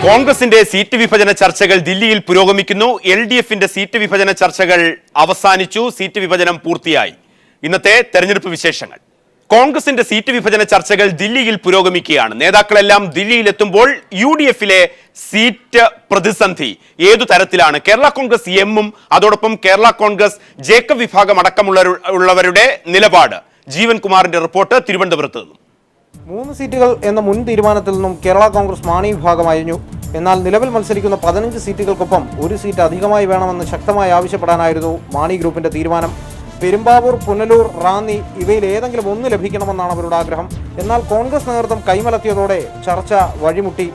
കോൺഗ്രസിന്റെ സീറ്റ് വിഭജന ചർച്ചകൾ ദില്ലിയിൽ പുരോഗമിക്കുന്നു. LDFന്റെ സീറ്റ് വിഭജന ചർച്ചകൾ അവസാനിച്ചു. സീറ്റ് വിഭജനം പൂർത്തിയായി. ഇന്നത്തെ തെരഞ്ഞെടുപ്പ് വിശേഷങ്ങൾ. കോൺഗ്രസിന്റെ സീറ്റ് വിഭജന ചർച്ചകൾ ദില്ലിയിൽ പുരോഗമിക്കുകയാണ്. നേതാക്കളെല്ലാം ദില്ലിയിലെത്തുമ്പോൾ UDFിലെ സീറ്റ് പ്രതിസന്ധി ഏതു തരത്തിലാണ്? കേരള കോൺഗ്രസ് എമ്മും അതോടൊപ്പം കേരള കോൺഗ്രസ് ജേക്കബ് വിഭാഗം അടക്കമുള്ളവരുടെ നിലപാട്. ജീവൻ കുമാറിന്റെ റിപ്പോർട്ട് തിരുവനന്തപുരത്ത് നിന്നും. 3 സീറ്റുകൾ എന്ന മുൻ തീരുമാനത്തിൽ നിന്നും കേരള കോൺഗ്രസ് മാണി വിഭാഗം അയഞ്ഞു. എന്നാൽ നിലവിൽ മത്സരിക്കുന്ന 15 സീറ്റുകൾക്കൊപ്പം 1 സീറ്റ് അധികമായി വേണമെന്ന് ശക്തമായി ആവശ്യപ്പെടാനായിരുന്നു മാണി ഗ്രൂപ്പിന്റെ തീരുമാനം. പെരുമ്പാവൂർ, പുനലൂർ, റാന്നി ഇവയിൽ ഏതെങ്കിലും ഒന്ന് ലഭിക്കണമെന്നാണ് അവരുടെ ആഗ്രഹം. എന്നാൽ കോൺഗ്രസ് നേതൃത്വം കൈമലത്തിയതോടെ ചർച്ച വഴിമുട്ടി.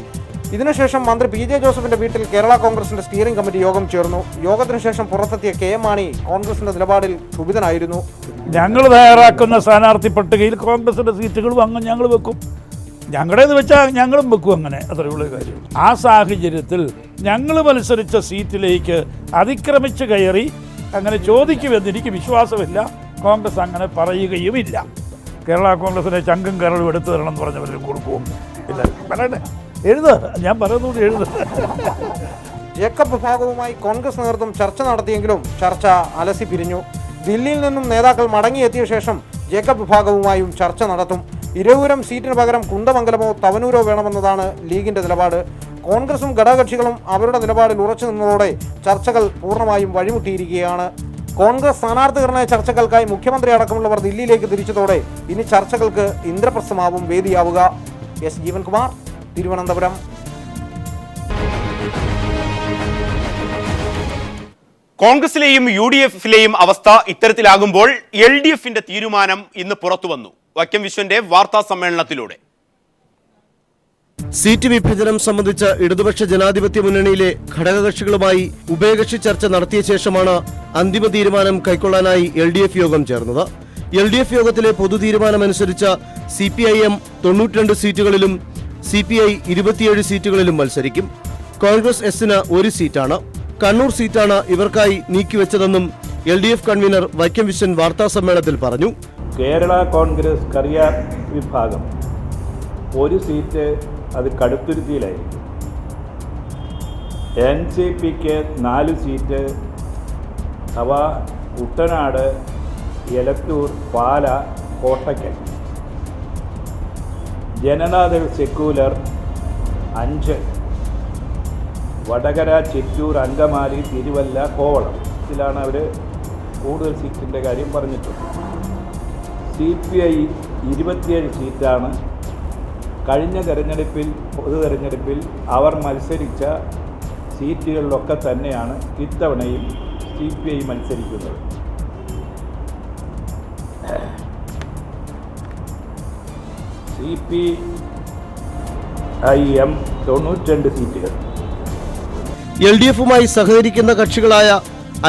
ഇതിനുശേഷം മന്ത്രി PJ ജോസഫിന്റെ വീട്ടിൽ കേരള കോൺഗ്രസിന്റെ സ്റ്റിയറിംഗ് കമ്മിറ്റി യോഗം ചേർന്നു. യോഗത്തിനു ശേഷം പുറത്തെത്തിയ KM മാണി കോൺഗ്രസിന്റെ നിലപാടിൽ ക്ഷുഭിതനായിരുന്നു. ഞങ്ങൾ തയ്യാറാക്കുന്ന സ്ഥാനാർത്ഥി പട്ടികയിൽ കോൺഗ്രസിന്റെ സീറ്റുകളും അങ്ങ് ഞങ്ങൾ വെക്കും. ഞങ്ങളുടേന്ന് വെച്ചാൽ ഞങ്ങളും വെക്കും. അങ്ങനെ അത്രയുള്ള കാര്യം. ആ സാഹചര്യത്തിൽ ഞങ്ങൾ മത്സരിച്ച സീറ്റിലേക്ക് അതിക്രമിച്ച് കയറി അങ്ങനെ ചോദിക്കുമെന്ന് എനിക്ക് വിശ്വാസമില്ല. കോൺഗ്രസ് അങ്ങനെ പറയുകയുമില്ല. കേരള കോൺഗ്രസിനെ ചങ്കും കരളും എടുത്തു തരണം എന്ന് പറഞ്ഞവരും കൊടുക്കും. ഇല്ല, പറയട്ടെ, എഴുത്, ഞാൻ പറയുന്നത് എഴുത്. ജേക്കബ് വിഭാഗവുമായി കോൺഗ്രസ് നേതൃത്വം ചർച്ച നടത്തിയെങ്കിലും ചർച്ച അലസി പിരിഞ്ഞു. ദില്ലിയിൽ നിന്നും നേതാക്കൾ മടങ്ങിയെത്തിയ ശേഷം ജേക്കബ് വിഭാഗവുമായും ചർച്ച നടത്തും. ഇരവൂരം സീറ്റിന് പകരം കുന്ദമംഗലമോ തവനൂരോ വേണമെന്നതാണ് ലീഗിന്റെ നിലപാട്. കോൺഗ്രസും ഘടകകക്ഷികളും അവരുടെ നിലപാടിൽ ഉറച്ചു നിന്നതോടെ ചർച്ചകൾ പൂർണ്ണമായും വഴിമുട്ടിയിരിക്കുകയാണ്. കോൺഗ്രസ് സ്ഥാനാർത്ഥി നിർണയ ചർച്ചകൾക്കായി മുഖ്യമന്ത്രി അടക്കമുള്ളവർ ദില്ലിയിലേക്ക് തിരിച്ചതോടെ ഇനി ചർച്ചകൾക്ക് ഇന്ദ്രപ്രസ്ഥമാവും വേദിയാവുക. S. ജീവൻകുമാർ, തിരുവനന്തപുരം. കോൺഗ്രസിലെയും UDFിലെയും അവസ്ഥ ഇത്തരത്തിലാകുമ്പോൾ LDFന്റെ തീരുമാനം ഇന്ന് പുറത്തു വന്നു. വൈക്കം വിശ്വന്റെ വാർത്താ സമ്മേളനത്തിലൂടെ. സീറ്റ് വിഭജനം സംബന്ധിച്ച ഇടതുപക്ഷ ജനാധിപത്യ മുന്നണിയിലെ ഘടകകക്ഷികളുമായി ഉഭയകക്ഷി ചർച്ച നടത്തിയ ശേഷമാണ് അന്തിമ തീരുമാനം കൈക്കൊള്ളാനായി LDF യോഗം ചേർന്നത്. LDF യോഗത്തിലെ പൊതു തീരുമാനമനുസരിച്ച് CPIM 92 സീറ്റുകളിലും CPI 27 സീറ്റുകളിലും മത്സരിക്കും. കോൺഗ്രസ് എസിന് 1 സീറ്റാണ്. കണ്ണൂർ സീറ്റാണ് ഇവർക്കായി നീക്കിവെച്ചതെന്നും LDF കൺവീനർ വൈക്കം വിശ്വൻ വാർത്താ സമ്മേളനത്തിൽ പറഞ്ഞു. കേരള കോൺഗ്രസ് കരിയാർ വിഭാഗം 1 സീറ്റ് അത് കടുത്തുരുത്തിയിലായിരിക്കും. NCPക്ക് 4 സീറ്റ്, അവ കുട്ടനാട്, എലത്തൂർ, പാല, കോട്ടയ്ക്കൽ. ജനതാദൾ സെക്യുലർ 5, വടകര, ചിറ്റൂർ, അങ്കമാലി, തിരുവല്ല, കോവളം ഇതിലാണ് അവർ കൂടുതൽ സീറ്റിൻ്റെ കാര്യം പറഞ്ഞിട്ടുള്ളത്. CPI 27 സീറ്റാണ്. കഴിഞ്ഞ തെരഞ്ഞെടുപ്പിൽ, പൊതു തെരഞ്ഞെടുപ്പിൽ അവർ മത്സരിച്ച സീറ്റുകളിലൊക്കെ തന്നെയാണ് ഇത്തവണയും CPI മത്സരിക്കുന്നത്. CPIM 92 സീറ്റുകൾ. LDFുമായി സഹകരിക്കുന്ന കക്ഷികളായ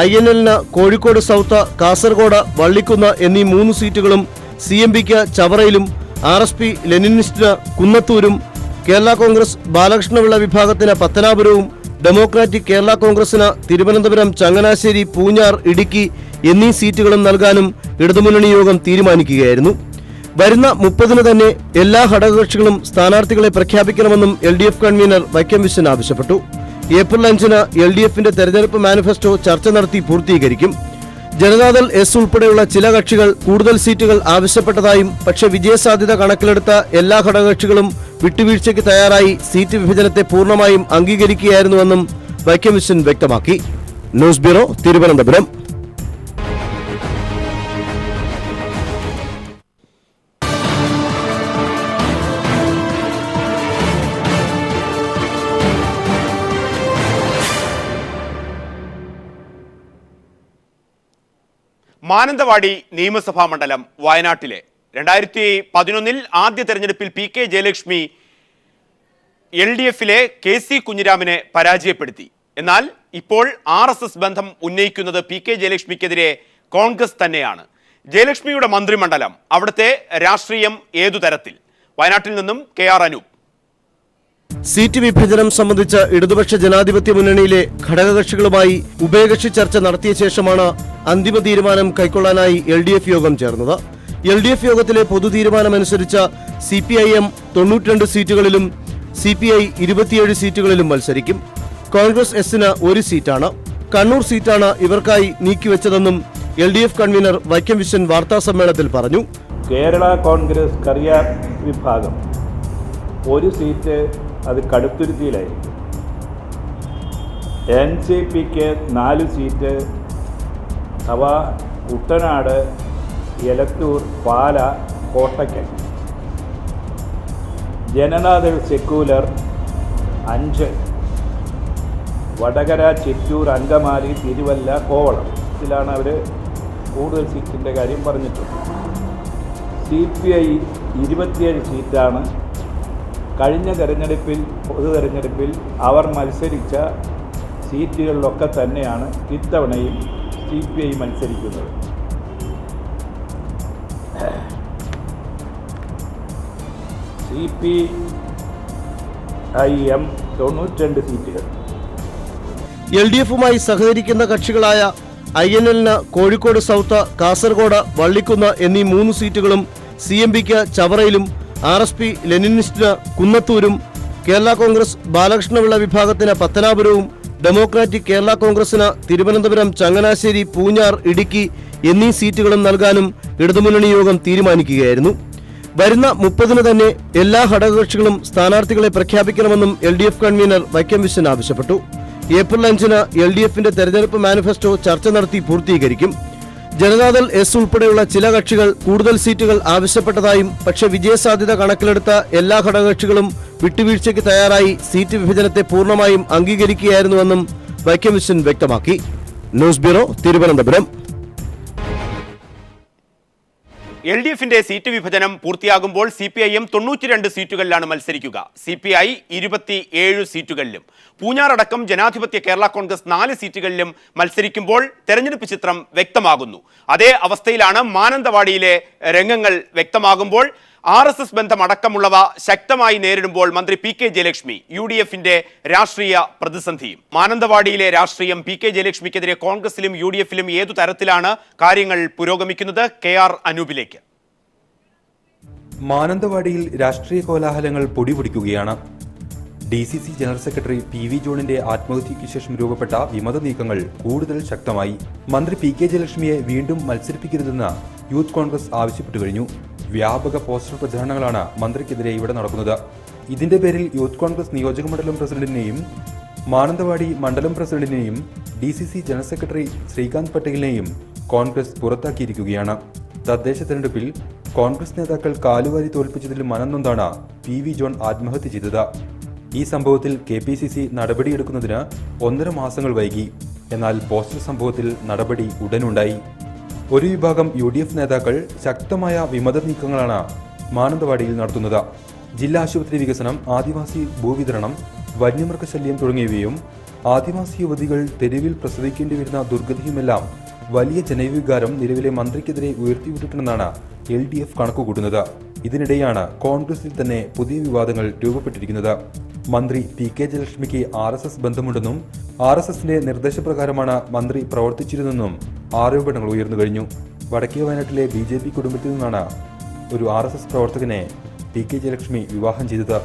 INLന് കോഴിക്കോട് സൗത്ത്, കാസർഗോഡ്, വള്ളിക്കുന്ന് എന്നീ 3 സീറ്റുകളും CMPക്ക് ചവറയിലും RSP ലെനിനിസ്റ്റിന് കുന്നത്തൂരും കേരള കോൺഗ്രസ് ബാലകൃഷ്ണപിള്ള വിഭാഗത്തിന് പത്തനാപുരവും ഡെമോക്രാറ്റിക് കേരള കോൺഗ്രസിന് തിരുവനന്തപുരം, ചങ്ങനാശ്ശേരി, പൂഞ്ഞാർ, ഇടുക്കി എന്നീ സീറ്റുകളും നൽകാനും ഇടതുമുന്നണി യോഗം തീരുമാനിക്കുകയായിരുന്നു. വരുന്ന 30-ന് തന്നെ എല്ലാ ഘടകകക്ഷികളും സ്ഥാനാർത്ഥികളെ പ്രഖ്യാപിക്കണമെന്നും LDF കൺവീനർ വൈക്കം വിശ്വൻ ആവശ്യപ്പെട്ടു. ഏപ്രിൽ 5-ന് LDFന്റെ തെരഞ്ഞെടുപ്പ് മാനിഫെസ്റ്റോ ചർച്ച നടത്തി പൂർത്തീകരിക്കും. ജനതാദൾ S ഉൾപ്പെടെയുള്ള ചില കക്ഷികൾ കൂടുതൽ സീറ്റുകൾ ആവശ്യപ്പെട്ടതായും പക്ഷേ വിജയസാധ്യത കണക്കിലെടുത്ത എല്ലാ ഘടകകക്ഷികളും വിട്ടുവീഴ്ചയ്ക്ക് തയ്യാറായി സീറ്റ് വിഭജനത്തെ പൂർണ്ണമായും അംഗീകരിക്കുകയായിരുന്നുവെന്നും വൈക്കം വിശ്വൻ വ്യക്തമാക്കി. News bureau, Thiruvananthapuram. മാനന്തവാടി നിയമസഭാ മണ്ഡലം വയനാട്ടിലെ 2011 ആദ്യ തെരഞ്ഞെടുപ്പിൽ PK ജയലക്ഷ്മി LDFിലെ KC കുഞ്ഞിരാമനെ പരാജയപ്പെടുത്തി. എന്നാൽ ഇപ്പോൾ RSS ബന്ധം ഉന്നയിക്കുന്നത് PK ജയലക്ഷ്മിക്കെതിരെ കോൺഗ്രസ് തന്നെയാണ്. ജയലക്ഷ്മിയുടെ മന്ത്രിമണ്ഡലം, അവിടുത്തെ രാഷ്ട്രീയം ഏതു തരത്തിൽ? വയനാട്ടിൽ നിന്നും KR അനൂപ്. സീറ്റ് വിഭജനം സംബന്ധിച്ച ഇടതുപക്ഷ ജനാധിപത്യ മുന്നണിയിലെ ഘടകകക്ഷികളുമായി ഉഭയകക്ഷി ചർച്ച നടത്തിയ ശേഷമാണ് അന്തിമ തീരുമാനം കൈക്കൊള്ളാനായി LDF യോഗം ചേർന്നത്. LDF യോഗത്തിലെ പൊതു തീരുമാനമനുസരിച്ച് CPIM 92 സീറ്റുകളിലും CPI 27 സീറ്റുകളിലും മത്സരിക്കും. കോൺഗ്രസ് എസിന് 1 സീറ്റാണ്. കണ്ണൂർ സീറ്റാണ് ഇവർക്കായി നീക്കിവെച്ചതെന്നും LDF കൺവീനർ വൈക്കം വിശ്വൻ വാർത്താസമ്മേളനത്തിൽ പറഞ്ഞു. കേരള കോൺഗ്രസ് കരിയർ വിഭാഗം 1 സീറ്റ് അത് കടുത്തുരുത്തിയിലായിരിക്കും. NCPക്ക് 4 സീറ്റ്, അവ കുട്ടനാട്, എലത്തൂർ, പാല, കോട്ടയ്ക്കൽ. ജനതാദൾ സെക്യുലർ 5, വടകര, ചിറ്റൂർ, അങ്കമാലി, തിരുവല്ല, കോവളം. ഇതിലാണ് അവർ കൂടുതൽ സീറ്റിൻ്റെ കാര്യം പറഞ്ഞിട്ടുള്ളത്. CPI 27 സീറ്റാണ്. കഴിഞ്ഞ തെരഞ്ഞെടുപ്പിൽ, പൊതു തെരഞ്ഞെടുപ്പിൽ അവർ മത്സരിച്ച സീറ്റുകളിലൊക്കെ തന്നെയാണ് ഇത്തവണയും CPI മത്സരിക്കുന്നത്. CPIM 92 സീറ്റുകൾ. LDFുമായി സഹകരിക്കുന്ന കക്ഷികളായ INLന് കോഴിക്കോട് സൗത്ത്, കാസർഗോഡ്, വള്ളിക്കുന്ന് എന്നീ 3 സീറ്റുകളും CMPക്ക് ചവറയിലും RSP ലെനിനിസ്റ്റിന് കുന്നത്തൂരും കേരള കോൺഗ്രസ് ബാലകൃഷ്ണപിള്ള വിഭാഗത്തിന് പത്തനാപുരവും ഡെമോക്രാറ്റിക് കേരള കോൺഗ്രസിന് തിരുവനന്തപുരം, ചങ്ങനാശ്ശേരി, പൂഞ്ഞാർ, ഇടുക്കി എന്നീ സീറ്റുകളും നൽകാനും ഇടതുമുന്നണി യോഗം തീരുമാനിക്കുകയായിരുന്നു. വരുന്ന 30-ന് തന്നെ എല്ലാ ഘടകകക്ഷികളും സ്ഥാനാർത്ഥികളെ പ്രഖ്യാപിക്കണമെന്നും LDF കൺവീനർ വൈക്കം വിശ്വൻ ആവശ്യപ്പെട്ടു. ഏപ്രിൽ 5-ന് LDFിന്റെ തെരഞ്ഞെടുപ്പ് മാനിഫെസ്റ്റോ ചർച്ച നടത്തി പൂർത്തീകരിക്കും. ജനതാദൾ എസ് ഉൾപ്പെടെയുള്ള ചില കക്ഷികൾ കൂടുതൽ സീറ്റുകൾ ആവശ്യപ്പെട്ടതായും പക്ഷേ വിജയസാധ്യത കണക്കിലെടുത്ത എല്ലാ ഘടകകക്ഷികളും വിട്ടുവീഴ്ചയ്ക്ക് തയ്യാറായി സീറ്റ് വിഭജനത്തെ പൂർണ്ണമായും അംഗീകരിക്കുകയായിരുന്നുവെന്നും വൈക്കം വിശ്വൻ വ്യക്തമാക്കി. News bureau, Thiruvananthapuram. LDFിന്റെ സീറ്റ് വിഭജനം പൂർത്തിയാകുമ്പോൾ CPIM 92 സീറ്റുകളിലാണ് മത്സരിക്കുക. CPI 27 സീറ്റുകളിലും. പൂഞ്ഞാറടക്കം ജനാധിപത്യ കേരള കോൺഗ്രസ് 4 സീറ്റുകളിലും മത്സരിക്കുമ്പോൾ തെരഞ്ഞെടുപ്പ് ചിത്രം വ്യക്തമാകുന്നു. അതേ അവസ്ഥയിലാണ് മാനന്തവാടിയിലെ രംഗങ്ങൾ വ്യക്തമാകുമ്പോൾ RSS ബന്ധമടക്കമുള്ളവ ശക്തമായി നേരിടുമ്പോൾ മന്ത്രി PK ജയലക്ഷ്മി UDFിന്റെ രാഷ്ട്രീയ പ്രതിസന്ധിയും. മാനന്തവാടിയിലെ രാഷ്ട്രീയം PK ജയലക്ഷ്മിക്കെതിരെ കോൺഗ്രസിലും UDFിലും ഏതു തരത്തിലാണ് കാര്യങ്ങൾ പുരോഗമിക്കുന്നത്? KR അനൂപിലേക്ക്. മാനന്തവാടിയിൽ രാഷ്ട്രീയ കോലാഹലങ്ങൾ പൊടിപൊടിക്കുകയാണ്. DCC ജനറൽ സെക്രട്ടറി PV ജോണിന്റെ ആത്മഹത്യയ്ക്ക് ശേഷം രൂപപ്പെട്ട വിമത നീക്കങ്ങൾ കൂടുതൽ ശക്തമായി. മന്ത്രി PK ജയലക്ഷ്മിയെ വീണ്ടും മത്സരിപ്പിക്കരുതെന്ന് യൂത്ത് കോൺഗ്രസ് ആവശ്യപ്പെട്ടു കഴിഞ്ഞു. വ്യാപക പോസ്റ്റർ പ്രചാരണങ്ങളാണ് മന്ത്രിക്കെതിരെ ഇവിടെ നടക്കുന്നത്. ഇതിന്റെ പേരിൽ യൂത്ത് കോൺഗ്രസ് നിയോജക മണ്ഡലം പ്രസിഡന്റിനെയും മാനന്തവാടി മണ്ഡലം പ്രസിഡന്റിനെയും DCC ജനറൽ സെക്രട്ടറി ശ്രീകാന്ത് പട്ടേലിനെയും കോൺഗ്രസ് പുറത്താക്കിയിരിക്കുകയാണ്. തദ്ദേശ തെരഞ്ഞെടുപ്പിൽ കോൺഗ്രസ് നേതാക്കൾ കാലുവാരി തോൽപ്പിച്ചതിൽ മനംനൊന്താണ് PV ജോൺ ആത്മഹത്യ ചെയ്തത്. ഈ സംഭവത്തിൽ KPCC നടപടിയെടുക്കുന്നതിന് 1.5 മാസങ്ങൾ വൈകി. എന്നാൽ പോസ്റ്റർ സംഭവത്തിൽ നടപടി ഉടനുണ്ടായി. ഒരു വിഭാഗം UDF നേതാക്കൾ ശക്തമായ വിമത നീക്കങ്ങളാണ് മാനന്തവാടിയിൽ നടത്തുന്നത്. ജില്ലാ ആശുപത്രി വികസനം, ആദിവാസി ഭൂവിതരണം, വന്യമൃഗശല്യം തുടങ്ങിയവയും ആദിവാസി യുവതികൾ തെരുവിൽ പ്രസവിക്കേണ്ടി വരുന്ന ദുർഗതിയുമെല്ലാം വലിയ ജനവികാരം നിലവിലെ മന്ത്രിക്കെതിരെ ഉയർത്തിവിട്ടിട്ടുണ്ടെന്നാണ് LDF കണക്കുകൂട്ടുന്നത്. ഇതിനിടെയാണ് കോൺഗ്രസിൽ തന്നെ പുതിയ വിവാദങ്ങൾ രൂപപ്പെട്ടിരിക്കുന്നത്. മന്ത്രി PK ജയലക്ഷ്മിക്ക് RSS ബന്ധമുണ്ടെന്നും RSSന്റെ നിർദ്ദേശപ്രകാരമാണ് മന്ത്രി പ്രവർത്തിച്ചിരുന്നെന്നും ആരോപണങ്ങൾ ഉയർന്നു കഴിഞ്ഞു. വടക്കേ വയനാട്ടിലെ BJP കുടുംബത്തിൽ നിന്നാണ് ഒരു RSS പ്രവർത്തകനെ PK ജയലക്ഷ്മി വിവാഹം ചെയ്തത്.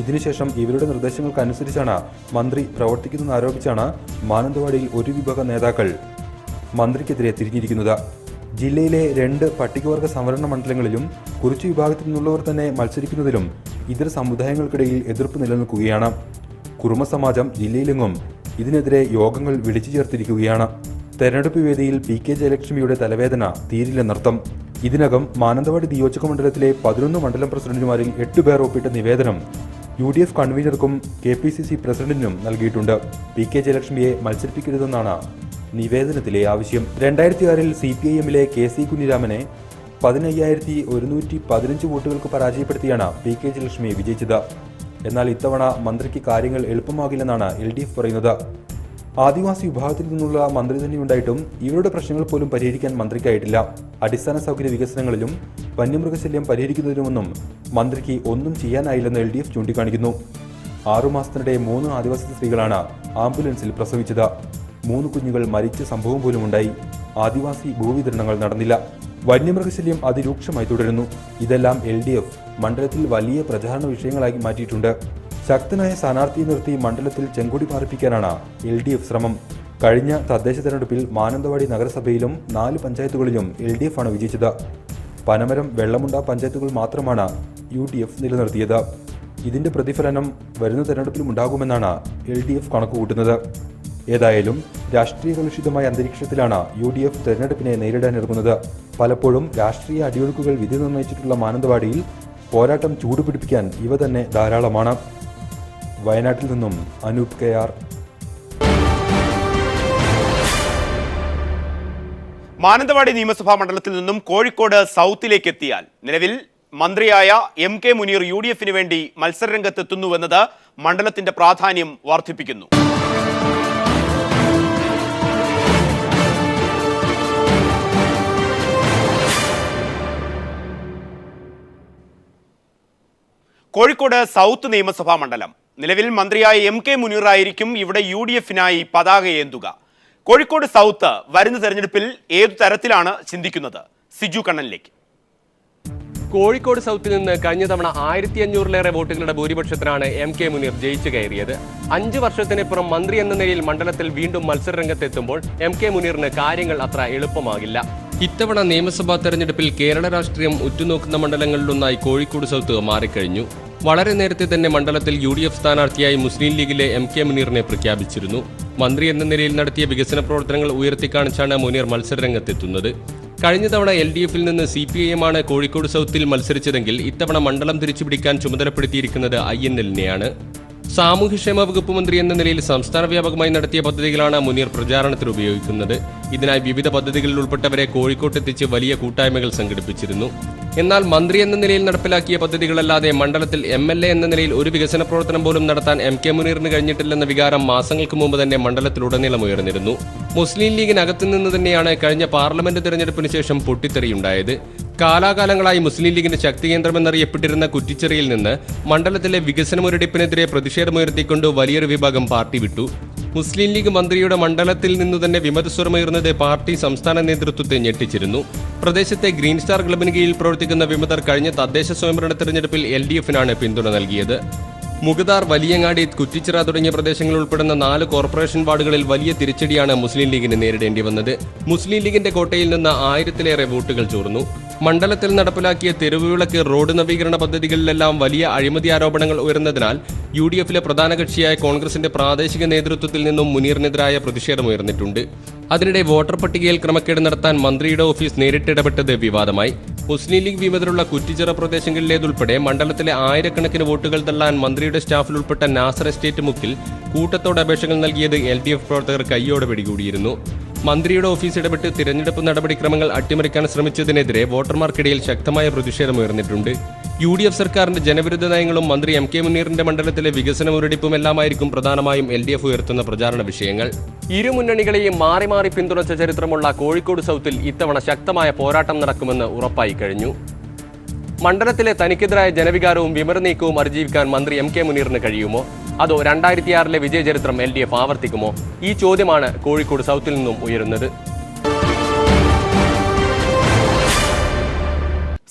ഇതിനുശേഷം ഇവരുടെ നിർദ്ദേശങ്ങൾക്കനുസരിച്ചാണ് മന്ത്രി പ്രവർത്തിക്കുന്നതെന്ന് ആരോപിച്ചാണ് മാനന്തവാടിയിൽ ഒരു വിഭാഗം നേതാക്കൾ മന്ത്രിക്കെതിരെ തിരിഞ്ഞിരിക്കുന്നത്. ജില്ലയിലെ 2 പട്ടികവർഗ സംവരണ മണ്ഡലങ്ങളിലും കുറിച്ചു വിഭാഗത്തിൽ നിന്നുള്ളവർ തന്നെ മത്സരിക്കുന്നതിലും ഇതര സമുദായങ്ങൾക്കിടയിൽ എതിർപ്പ് നിലനിൽക്കുകയാണ്. കുറുമ സമാജം ജില്ലയിലെങ്ങും ഇതിനെതിരെ യോഗങ്ങൾ വിളിച്ചു ചേർത്തിരിക്കുകയാണ്. തെരഞ്ഞെടുപ്പ് വേദിയിൽ PK ജയലക്ഷ്മിയുടെ തലവേദന തീരില്ലെന്നർത്ഥം. ഇതിനകം മാനന്തവാടി നിയോജക മണ്ഡലത്തിലെ 11 മണ്ഡലം പ്രസിഡന്റുമാരിൽ 8 പേർ ഒപ്പിട്ട നിവേദനം UDF കൺവീനർക്കും KPCC പ്രസിഡന്റിനും നൽകിയിട്ടുണ്ട്. PK ജയലക്ഷ്മിയെ മത്സരിപ്പിക്കരുതെന്നാണ് നിവേദനത്തിലെ ആവശ്യം. 2006-ൽ CPIMലെ KC കുഞ്ഞിരാമനെ 15,115 വോട്ടുകൾക്ക് പരാജയപ്പെടുത്തിയാണ് PK ജയലക്ഷ്മി വിജയിച്ചത്. എന്നാൽ ഇത്തവണ മന്ത്രിക്ക് കാര്യങ്ങൾ എളുപ്പമാകില്ലെന്നാണ് LDF പറയുന്നത്. ആദിവാസി വിഭാഗത്തിൽ നിന്നുള്ള മന്ത്രി തന്നെയുണ്ടായിട്ടും ഇവരുടെ പ്രശ്നങ്ങൾ പോലും പരിഹരിക്കാൻ മന്ത്രിക്കായിട്ടില്ല. അടിസ്ഥാന സൗകര്യ വികസനങ്ങളിലും വന്യമൃഗശല്യം പരിഹരിക്കുന്നതിനുമൊന്നും മന്ത്രിക്ക് ഒന്നും ചെയ്യാനായില്ലെന്ന് LDF ചൂണ്ടിക്കാണിക്കുന്നു. 6 മാസത്തിനിടെ 3 ആദിവാസി സ്ത്രീകളാണ് ആംബുലൻസിൽ പ്രസവിച്ചത്. 3 കുഞ്ഞുകൾ മരിച്ച സംഭവം പോലും ഉണ്ടായി. ആദിവാസി ഭൂവിതരണങ്ങൾ നടന്നില്ല. വന്യമൃഗശല്യം അതിരൂക്ഷമായി തുടരുന്നു. ഇതെല്ലാം LDF മണ്ഡലത്തിൽ വലിയ പ്രചാരണ വിഷയങ്ങളായി മാറ്റിയിട്ടുണ്ട്. ശക്തനായ സ്ഥാനാർത്ഥിയെ നിർത്തി മണ്ഡലത്തിൽ ചെങ്കൊടി പാറിപ്പിക്കാനാണ് LDF ശ്രമം. കഴിഞ്ഞ തദ്ദേശ തെരഞ്ഞെടുപ്പിൽ മാനന്തവാടി നഗരസഭയിലും 4 പഞ്ചായത്തുകളിലും LDF ആണ് വിജയിച്ചത്. പനമരം, വെള്ളമുണ്ട പഞ്ചായത്തുകൾ മാത്രമാണ് UDF നിലനിർത്തിയത്. ഇതിന്റെ പ്രതിഫലനം വരുന്ന തെരഞ്ഞെടുപ്പിലും ഉണ്ടാകുമെന്നാണ് LDF കണക്കുകൂട്ടുന്നത്. ഏതായാലും രാഷ്ട്രീയ കലുഷിതമായ അന്തരീക്ഷത്തിലാണ് UDF തെരഞ്ഞെടുപ്പിനെ നേരിടാനിറങ്ങുന്നത്. പലപ്പോഴും രാഷ്ട്രീയ അടിയൊഴുക്കുകൾ വിധി നിർണ്ണയിച്ചിട്ടുള്ള മാനന്തവാടിയിൽ പോരാട്ടം ചൂടുപിടിപ്പിക്കാൻ ഇവ തന്നെ ധാരാളമാണ്. വയനാട്ടിൽ നിന്നും അനൂപ് KR. മാനന്തവാടി നിയമസഭാ മണ്ഡലത്തിൽ നിന്നും കോഴിക്കോട് സൗത്തിലേക്ക് എത്തിയാൽ നിലവിൽ മന്ത്രിയായ MK മുനീർ UDFന് വേണ്ടി മത്സരരംഗത്തെത്തുന്നുവെന്നത് മണ്ഡലത്തിന്റെ പ്രാധാന്യം വർദ്ധിപ്പിക്കുന്നു. കോഴിക്കോട് സൗത്ത് നിയമസഭാ മണ്ഡലം നിലവിൽ മന്ത്രിയായ MK മുനീർ ആയിരിക്കും ഇവിടെ UDFനായി പതാകയേന്തുക. കോഴിക്കോട് സൗത്ത് വരുന്ന തെരഞ്ഞെടുപ്പിൽ ഏതു തരത്തിലാണ് ചിന്തിക്കുന്നത്? സിജു കണ്ണനിലേക്ക്. കോഴിക്കോട് സൗത്തിൽ നിന്ന് കഴിഞ്ഞ തവണ 1500-ലേറെ വോട്ടുകളുടെ ഭൂരിപക്ഷത്തിനാണ് MK മുനീർ ജയിച്ചു കയറിയത്. 5 വർഷത്തിനിപ്പുറം മന്ത്രി എന്ന നിലയിൽ മണ്ഡലത്തിൽ വീണ്ടും മത്സരരംഗത്തെത്തുമ്പോൾ MK മുനീറിന് കാര്യങ്ങൾ അത്ര എളുപ്പമാകില്ല. ഇത്തവണ നിയമസഭാ തെരഞ്ഞെടുപ്പിൽ കേരള രാഷ്ട്രീയം ഉറ്റുനോക്കുന്ന മണ്ഡലങ്ങളിലൊന്നായി കോഴിക്കോട് സൗത്ത് മാറിക്കഴിഞ്ഞു. വളരെ നേരത്തെ തന്നെ മണ്ഡലത്തിൽ UDF സ്ഥാനാർത്ഥിയായി മുസ്ലിം ലീഗിലെ MK മുനീറിനെ പ്രഖ്യാപിച്ചിരുന്നു. മന്ത്രി എന്ന നിലയിൽ നടത്തിയ വികസന പ്രവർത്തനങ്ങൾ ഉയർത്തിക്കാണിച്ചാണ് മുനീർ മത്സരരംഗത്തെത്തുന്നത്. കഴിഞ്ഞ തവണ LDFിൽ നിന്ന് CPIM ആണ് കോഴിക്കോട് സൗത്തിൽ മത്സരിച്ചതെങ്കിൽ ഇത്തവണ മണ്ഡലം തിരിച്ചുപിടിക്കാൻ ചുമതലപ്പെടുത്തിയിരിക്കുന്നത് INLനെയാണ്. സാമൂഹ്യക്ഷേമ വകുപ്പ് മന്ത്രി എന്ന നിലയിൽ സംസ്ഥാന വ്യാപകമായി നടത്തിയ പദ്ധതികളാണ് മുനീർ പ്രചാരണത്തിന് ഉപയോഗിക്കുന്നത്. ഇതിനായി വിവിധ പദ്ധതികളിൽ ഉൾപ്പെട്ടവരെ കോഴിക്കോട്ടെത്തിച്ച് വലിയ കൂട്ടായ്മകൾ സംഘടിപ്പിച്ചിരുന്നു. എന്നാൽ മന്ത്രി എന്ന നിലയിൽ നടപ്പിലാക്കിയ പദ്ധതികളല്ലാതെ മണ്ഡലത്തിൽ MLA എന്ന നിലയിൽ ഒരു വികസന പ്രവർത്തനം പോലും നടത്താൻ MK മുനീറിന് കഴിഞ്ഞിട്ടില്ലെന്ന വികാരം മാസങ്ങൾക്ക് മുമ്പ് തന്നെ മണ്ഡലത്തിലുടനീളം ഉയർന്നിരുന്നു. മുസ്ലിം ലീഗിനകത്തു നിന്ന് തന്നെയാണ് കഴിഞ്ഞ പാർലമെന്റ് തെരഞ്ഞെടുപ്പിന് ശേഷം പൊട്ടിത്തെറിയുണ്ടായത്. കാലാകാലങ്ങളായി മുസ്ലിം ലീഗിന്റെ ശക്തി കേന്ദ്രമെന്നറിയപ്പെട്ടിരുന്ന കുറ്റിച്ചെറിയിൽ നിന്ന് മണ്ഡലത്തിലെ വികസന മുരടിപ്പിനെതിരെ പ്രതിഷേധമുയർത്തിക്കൊണ്ട് വലിയൊരു വിഭാഗം പാർട്ടി വിട്ടു. മുസ്ലിം ലീഗ് മന്ത്രിയുടെ മണ്ഡലത്തിൽ നിന്നു തന്നെ വിമതസ്വരമുയർന്നത് പാർട്ടി സംസ്ഥാന നേതൃത്വത്തെ ഞെട്ടിച്ചിരുന്നു. പ്രദേശത്തെ ഗ്രീൻ സ്റ്റാർ ക്ലബിന് കീഴിൽ പ്രവർത്തിക്കുന്ന വിമതർ കഴിഞ്ഞ തദ്ദേശ സ്വയംഭരണ തെരഞ്ഞെടുപ്പിൽ LDFനാണ് പിന്തുണ നൽകിയത്. മുഗദാർ, വലിയങ്ങാടി, കുറ്റിച്ചിറ തുടങ്ങിയ പ്രദേശങ്ങളിൽ ഉൾപ്പെടുന്ന 4 കോർപ്പറേഷൻ വാർഡുകളിൽ വലിയ തിരിച്ചടിയാണ് മുസ്ലിം ലീഗിന് നേരിടേണ്ടി വന്നത്. മുസ്ലിം ലീഗിന്റെ കോട്ടയിൽ നിന്ന് 1000-ലേറെ വോട്ടുകൾ ചോർന്നു. മണ്ഡലത്തിൽ നടപ്പിലാക്കിയ തെരുവുവിളക്ക്, റോഡ് നവീകരണ പദ്ധതികളിലെല്ലാം വലിയ അഴിമതി ആരോപണങ്ങൾ ഉയർന്നതിനാൽ UDFിലെ പ്രധാന കക്ഷിയായ കോൺഗ്രസിന്റെ പ്രാദേശിക നേതൃത്വത്തിൽ നിന്നും മുനീറിനെതിരായ പ്രതിഷേധമുയർന്നിട്ടുണ്ട്. അതിനിടെ വോട്ടർ പട്ടികയിൽ ക്രമക്കേട് നടത്താൻ മന്ത്രിയുടെ ഓഫീസ് നേരിട്ടിടപെട്ടത് വിവാദമായി. മുസ്ലിം ലീഗ് വിമതരുള്ള കുറ്റിച്ചിറ പ്രദേശങ്ങളിലേതുൾപ്പെടെ മണ്ഡലത്തിലെ 1000-കണക്കിന് വോട്ടുകൾ തള്ളാൻ മന്ത്രിയുടെ സ്റ്റാഫിൽ ഉൾപ്പെട്ട നാസർ എസ്റ്റേറ്റ് മുക്കിൽ കൂട്ടത്തോടെ അപേക്ഷകൾ നൽകിയത് LDF പ്രവർത്തകർ കയ്യോടെ പിടികൂടിയിരുന്നു. മന്ത്രിയുടെ ഓഫീസ് ഇടപെട്ട് തിരഞ്ഞെടുപ്പ് നടപടിക്രമങ്ങൾ അട്ടിമറിക്കാൻ ശ്രമിച്ചതിനെതിരെ വോട്ടർമാർക്കിടയിൽ ശക്തമായ പ്രതിഷേധമുയർന്നിട്ടുണ്ട്. UDF സർക്കാരിന്റെ ജനവിരുദ്ധ നയങ്ങളും മന്ത്രി MK മുനീറിന്റെ മണ്ഡലത്തിലെ വികസന മുരടിപ്പുമെല്ലാമായിരിക്കും പ്രധാനമായും LDF ഉയർത്തുന്ന പ്രചാരണ വിഷയങ്ങൾ. ഇരു മുന്നണികളെയും മാറി മാറി പിന്തുണച്ച ചരിത്രമുള്ള കോഴിക്കോട് സൗത്തിൽ ഇത്തവണ ശക്തമായ പോരാട്ടം നടക്കുമെന്ന് ഉറപ്പായി കഴിഞ്ഞു. മണ്ഡലത്തിലെ തനിക്കെതിരായ ജനവികാരവും വിമർനീക്കവും അതിജീവിക്കാൻ മന്ത്രി MK മുനീറിന് കഴിയുമോ? അതോ 2006-ലെ വിജയചരിത്രം LDF ആവർത്തിക്കുമോ? ഈ ചോദ്യമാണ് കോഴിക്കോട് സൗത്തിൽ നിന്നും ഉയരുന്നത്.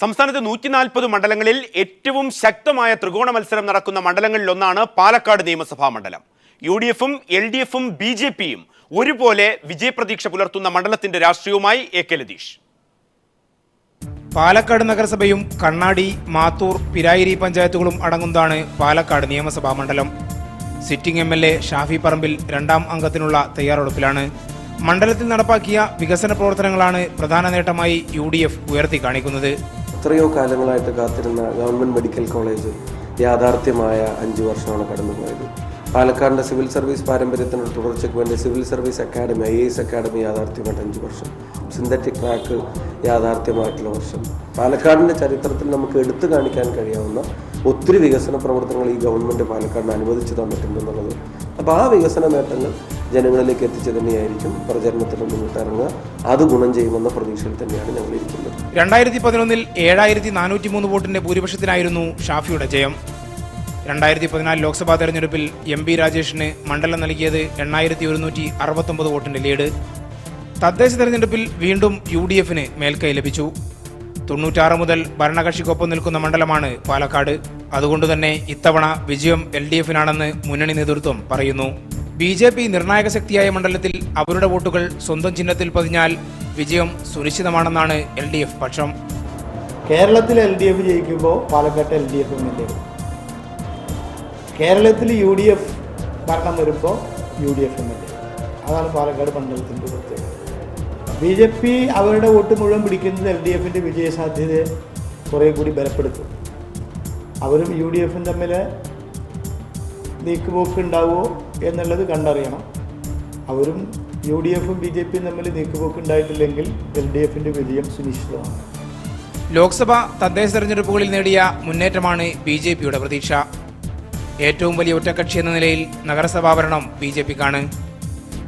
സംസ്ഥാനത്ത് 140 മണ്ഡലങ്ങളിൽ ഏറ്റവും ശക്തമായ ത്രികോണ മത്സരം നടക്കുന്ന മണ്ഡലങ്ങളിലൊന്നാണ് പാലക്കാട് നിയമസഭാ മണ്ഡലം. UDFും LDFും BJPയും ഒരുപോലെ വിജയപ്രതീക്ഷ പുലർത്തുന്ന മണ്ഡലത്തിന്റെ രാഷ്ട്രീയവുമായി AK ലതീഷ്. പാലക്കാട് നഗരസഭയും കണ്ണാടി, മാത്തൂർ, പിരായിരി പഞ്ചായത്തുകളും അടങ്ങുന്നതാണ് പാലക്കാട് നിയമസഭാ മണ്ഡലം. സിറ്റിംഗ് MLA ഷാഫി പറമ്പിൽ 2ാം അംഗത്തിനുള്ള തയ്യാറെടുപ്പിലാണ്. മണ്ഡലത്തിൽ നടപ്പാക്കിയ വികസന പ്രവർത്തനങ്ങളാണ് പ്രധാന നേട്ടമായി UDF ഉയർത്തി കാണിക്കുന്നത്. എത്രയോ കാലങ്ങളായിട്ട് കാത്തിരുന്ന ഗവൺമെൻറ് മെഡിക്കൽ കോളേജ് യാഥാർത്ഥ്യമായ 5 വർഷമാണ് കടന്നുപോയത്. പാലക്കാടിൻ്റെ സിവിൽ സർവീസ് പാരമ്പര്യത്തിനൊരു തുടർച്ചയ്ക്ക് വേണ്ടി civil service academy, IAS academy യാഥാർത്ഥ്യമായിട്ട് 5 വർഷം, സിന്തറ്റിക് ട്രാക്ക് യാഥാർത്ഥ്യമായിട്ടുള്ള വർഷം. പാലക്കാടിൻ്റെ ചരിത്രത്തിൽ നമുക്ക് എടുത്തു കാണിക്കാൻ കഴിയാവുന്ന ഒത്തിരി വികസന പ്രവർത്തനങ്ങൾ ഈ ഗവൺമെൻറ് പാലക്കാടിന് അനുവദിച്ചു തന്നിട്ടുണ്ടെന്നുള്ളത്. അപ്പോൾ ആ വികസന നേട്ടങ്ങൾ ജനങ്ങളിലേക്ക് എത്തിച്ചു തന്നെയായിരിക്കും പ്രചരണത്തിൽ മുന്നിട്ടിറങ്ങുക. അത് ഗുണം ചെയ്യുമെന്ന പ്രതീക്ഷയിൽ തന്നെയാണ് ഞങ്ങൾ ഇരിക്കുന്നത്. 2011-ൽ 7403 വോട്ടിന്റെ ഭൂരിപക്ഷത്തിനായിരുന്നു ഷാഫിയുടെ ജയം. 2014 ലോക്സഭാ തെരഞ്ഞെടുപ്പിൽ MP രാജേഷിന് മണ്ഡലം നൽകിയത് 8169 വോട്ടിന്റെ ലീഡ്. തദ്ദേശ തെരഞ്ഞെടുപ്പിൽ വീണ്ടും UDFന് മേൽക്കൈ ലഭിച്ചു. 96 മുതൽ ഭരണകക്ഷിക്കൊപ്പം നിൽക്കുന്ന മണ്ഡലമാണ് പാലക്കാട്. അതുകൊണ്ട് തന്നെ ഇത്തവണ വിജയം LDF-നാണെന്ന് മുന്നണി നേതൃത്വം പറയുന്നു. BJP നിർണായക ശക്തിയായ മണ്ഡലത്തിൽ അവരുടെ വോട്ടുകൾ സ്വന്തം ചിഹ്നത്തിൽ പതിഞ്ഞാൽ വിജയം സുനിശ്ചിതമാണെന്നാണ് LDF പക്ഷം. കേരളത്തിൽ LDF ജയിക്കുമ്പോൾ പാലക്കാട്ട് LDF MLA. കേരളത്തിൽ UDF ഭരണം വരുമ്പോൾ UDF MLA. അതാണ് പാലക്കാട് മണ്ഡലത്തിൻ്റെ പ്രത്യേകത. BJP അവരുടെ വോട്ട് മുഴുവൻ പിടിക്കുന്നത് LDF-ൻ്റെ വിജയസാധ്യതയെ കുറേ കൂടി ബലപ്പെടുത്തും. അവരും UDF-ഉം തമ്മിൽ നീക്കുപോക്ക് ഉണ്ടാവുമോ എന്നുള്ളത് കണ്ടറിയണം. അവരും UDF-ഉം BJP-യും തമ്മിൽ നീക്കുപോക്ക് ഉണ്ടായിട്ടില്ലെങ്കിൽ LDF-ൻ്റെ വിജയം സുനിശ്ചിതമാണ്. ലോക്സഭ തദ്ദേശ തെരഞ്ഞെടുപ്പുകളിൽ നേടിയ മുന്നേറ്റമാണ് BJP-യുടെ പ്രതീക്ഷ. ഏറ്റവും വലിയ ഒറ്റക്കക്ഷി എന്ന നിലയിൽ നഗരസഭാ ഭരണം BJP-ക്കാണ്.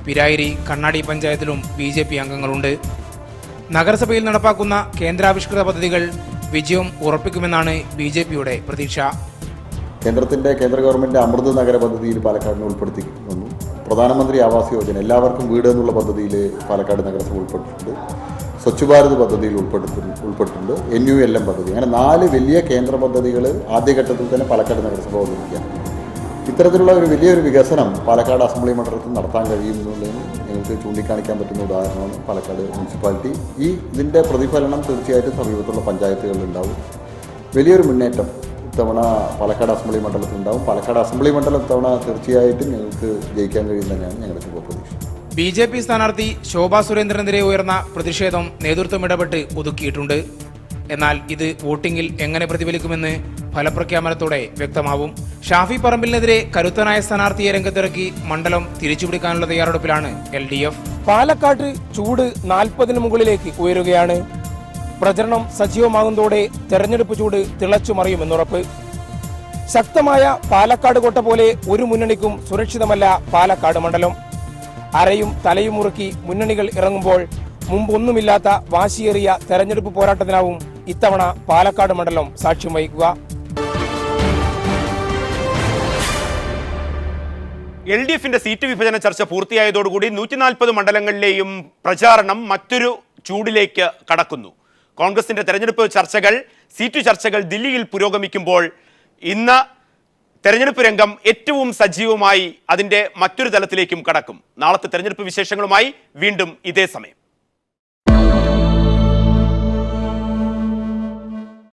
പിരായിരി, കണ്ണാടി പഞ്ചായത്തിലും BJP അംഗങ്ങളുണ്ട്. നഗരസഭയിൽ നടപ്പാക്കുന്ന കേന്ദ്രാവിഷ്കൃത പദ്ധതികൾ വിജയം ഉറപ്പിക്കുമെന്നാണ് BJP-യുടെ പ്രതീക്ഷ. കേന്ദ്ര ഗവൺമെൻറ് അമൃത് നഗര പദ്ധതിയിൽ പാലക്കാടിനെ ഉൾപ്പെടുത്തി വന്നു. പ്രധാനമന്ത്രി ആവാസ് യോജന എല്ലാവർക്കും വീട് എന്നുള്ള പദ്ധതിയിൽ പാലക്കാട് നഗരസഭ ഉൾപ്പെട്ടിട്ടുണ്ട്. സ്വച്ഛ് ഭാരത് പദ്ധതിയിൽ ഉൾപ്പെട്ടിട്ടുണ്ട്. NULM പദ്ധതി, അങ്ങനെ 4 വലിയ കേന്ദ്ര പദ്ധതികൾ ആദ്യഘട്ടത്തിൽ തന്നെ പാലക്കാട് നഗരസഭ അവതരിപ്പിക്കുകയാണ്. ഇത്തരത്തിലുള്ള ഒരു വലിയൊരു വികസനം പാലക്കാട് അസംബ്ലി മണ്ഡലത്തിൽ നടത്താൻ കഴിയുമെന്നുള്ളതിന് നിങ്ങൾക്ക് ചൂണ്ടിക്കാണിക്കാൻ പറ്റുന്ന ഉദാഹരണമാണ് പാലക്കാട് മുനിസിപ്പാലിറ്റി. ഇതിൻ്റെ പ്രതിഫലനം തീർച്ചയായിട്ടും സമീപത്തുള്ള പഞ്ചായത്തുകളിൽ ഉണ്ടാവും. വലിയൊരു മുന്നേറ്റം ഇത്തവണ പാലക്കാട് അസംബ്ലി മണ്ഡലത്തിൽ ഉണ്ടാവും. പാലക്കാട് അസംബ്ലി മണ്ഡലം ഇത്തവണ തീർച്ചയായിട്ടും ഞങ്ങൾക്ക് ജയിക്കാൻ കഴിയും തന്നെയാണ് ഞങ്ങൾക്ക് ഇപ്പോൾ പ്രതീക്ഷ. BJP സ്ഥാനാർത്ഥി ശോഭാ സുരേന്ദ്രനെതിരെ ഉയർന്ന പ്രതിഷേധം നേതൃത്വം ഇടപെട്ട് ഒതുക്കിയിട്ടുണ്ട്. എന്നാൽ ഇത് വോട്ടിംഗിൽ എങ്ങനെ പ്രതിഫലിക്കുമെന്ന് ഫലപ്രഖ്യാപനത്തോടെ വ്യക്തമാവും. ഷാഫി പറമ്പിലിനെതിരെ കരുത്തനായ സ്ഥാനാർത്ഥിയെ രംഗത്തിറക്കി മണ്ഡലം തിരിച്ചുപിടിക്കാനുള്ള തയ്യാറെടുപ്പിലാണ് LDF. പാലക്കാട്ട് ചൂട് 40-ന് മുകളിലേക്ക് ഉയരുകയാണ്. പ്രചരണം സജീവമാകുന്നതോടെ തെരഞ്ഞെടുപ്പ് ചൂട് തിളച്ചുമറിയുമെന്നുറപ്പ്. ശക്തമായ പാലക്കാട് കോട്ട പോലെ ഒരു മുന്നണിക്കും സുരക്ഷിതമല്ല പാലക്കാട് മണ്ഡലം. അരയും തലയും മുറുക്കി മുന്നണികൾ ഇറങ്ങുമ്പോൾ മുമ്പൊന്നുമില്ലാത്ത വാശിയേറിയ തെരഞ്ഞെടുപ്പ് പോരാട്ടത്തിനാവും ഇത്തവണ പാലക്കാട് മണ്ഡലം സാക്ഷ്യം വഹിക്കുക. LDF-ന്റെ സീറ്റ് വിഭജന ചർച്ച പൂർത്തിയായതോടുകൂടി 140 മണ്ഡലങ്ങളിലെയും പ്രചാരണം മറ്റൊരു ചൂടിലേക്ക് കടക്കുന്നു. കോൺഗ്രസിന്റെ തെരഞ്ഞെടുപ്പ് ചർച്ചകൾ, സീറ്റ് ചർച്ചകൾ ദില്ലിയിൽ പുരോഗമിക്കുമ്പോൾ ഇന്ന് തെരഞ്ഞെടുപ്പ് രംഗം ഏറ്റവും സജീവമായി അതിന്റെ മറ്റൊരു തലത്തിലേക്കും കടക്കും. നാളത്തെ തെരഞ്ഞെടുപ്പ് വിശേഷങ്ങളുമായി വീണ്ടും ഇതേ സമയം.